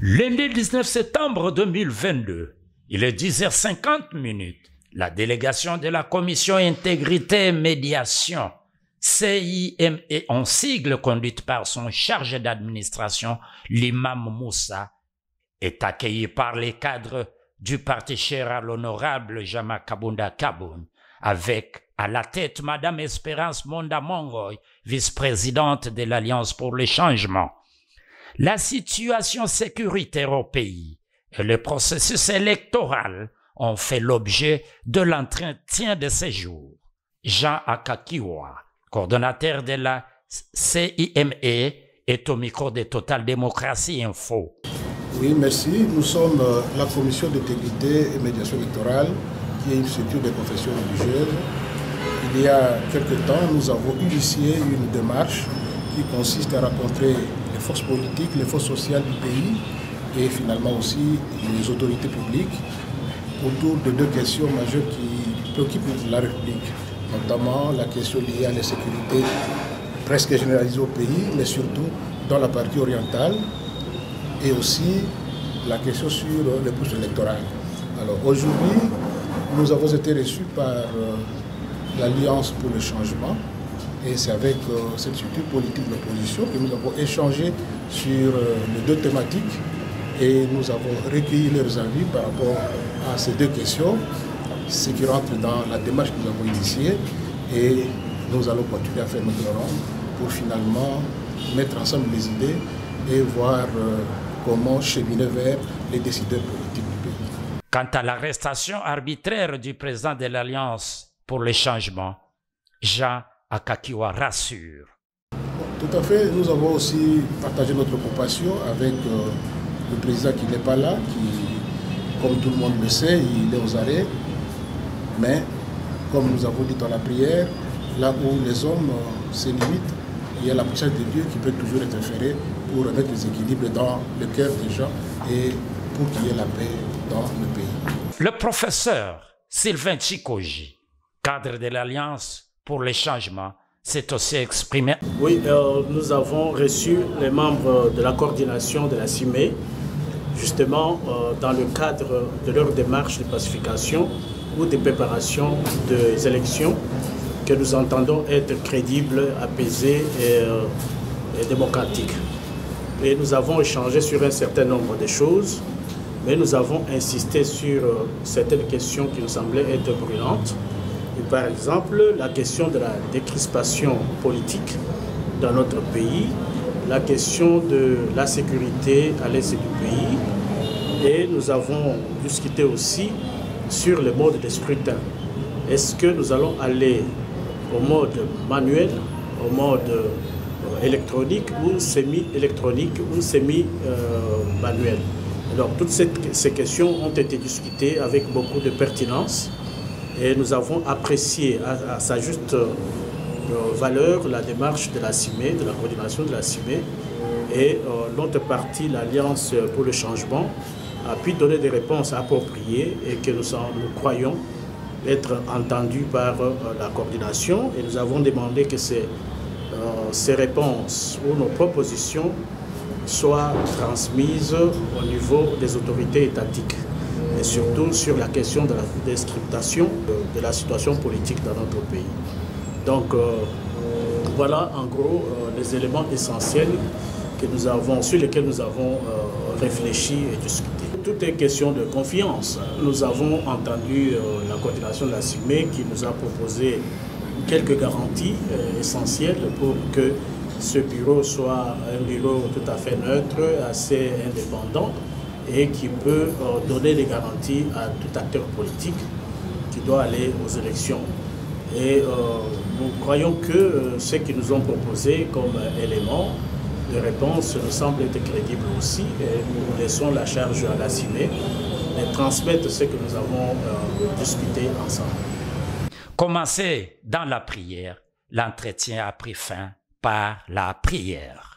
Lundi 19 septembre 2022, il est 10h50. La délégation de la Commission Intégrité et Médiation, CIME en sigle, conduite par son chargé d'administration, l'imam Moussa, est accueillie par les cadres du parti cher à l'honorable Jama Kabunda Kaboun, avec à la tête Madame Espérance Monda Mongoy, vice-présidente de l'Alliance pour le changement. La situation sécuritaire au pays et le processus électoral ont fait l'objet de l'entretien de séjour. Jean Akakiwa, coordonnateur de la CIME, est au micro de Total Démocratie Info. Oui, merci. Nous sommes la Commission d'intégrité et médiation électorale, qui est une structure de confession religieuse. Il y a quelque temps, nous avons initié une démarche qui consiste à rencontrer les forces politiques, les forces sociales du pays et finalement aussi les autorités publiques autour de deux questions majeures qui préoccupent la République, notamment la question liée à la sécurité presque généralisée au pays, mais surtout dans la partie orientale, et aussi la question sur le processus électoral. Alors aujourd'hui, nous avons été reçus par l'Alliance pour le changement, et c'est avec cette structure politique de l'opposition que nous avons échangé sur les deux thématiques et nous avons recueilli leurs avis par rapport à ces deux questions, ce qui rentre dans la démarche que nous avons initiée, et nous allons continuer à faire notre rang pour finalement mettre ensemble les idées et voir comment cheminer vers les décideurs politiques du pays. Quant à l'arrestation arbitraire du président de l'Alliance pour le changement, Jean Akakiwa rassure. Tout à fait, nous avons aussi partagé notre compassion avec le président qui n'est pas là, qui, comme tout le monde le sait, il est aux arrêts. Mais, comme nous avons dit dans la prière, là où les hommes se limitent, il y a la puissance de Dieu qui peut toujours interférer pour remettre les équilibres dans le cœur des gens et pour qu'il y ait la paix dans le pays. Le professeur Sylvain Chikoji, cadre de l'Alliance pour le changement, s'est aussi exprimé. Oui, nous avons reçu les membres de la coordination de la CIME, justement dans le cadre de leur démarche de pacification ou de préparation des élections que nous entendons être crédibles, apaisées et démocratiques. Et nous avons échangé sur un certain nombre de choses, mais nous avons insisté sur certaines questions qui nous semblaient être brûlantes. Et par exemple, la question de la décrispation politique dans notre pays, la question de la sécurité à l'est du pays, et nous avons discuté aussi sur le mode de scrutin. Est-ce que nous allons aller au mode manuel, au mode électronique ou semi-électronique ou semi-manuel? Alors toutes ces questions ont été discutées avec beaucoup de pertinence. Et nous avons apprécié à sa juste valeur la démarche de la CIME, de la coordination de la CIME. Et l'autre partie, l'Alliance pour le changement, a pu donner des réponses appropriées et que nous croyons être entendues par la coordination. Et nous avons demandé que ces réponses ou nos propositions soient transmises au niveau des autorités étatiques. Et surtout sur la question de la description de la situation politique dans notre pays. Donc voilà en gros les éléments essentiels que nous avons, sur lesquels nous avons réfléchi et discuté. Tout est question de confiance. Nous avons entendu la coordination de la CIME qui nous a proposé quelques garanties essentielles pour que ce bureau soit un bureau tout à fait neutre, assez indépendant, et qui peut donner des garanties à tout acteur politique qui doit aller aux élections. Et nous croyons que ce qu'ils nous ont proposé comme élément de réponse nous semble être crédible aussi. Et nous laissons la charge à la CIME de transmettre ce que nous avons discuté ensemble. Commencé dans la prière, l'entretien a pris fin par la prière.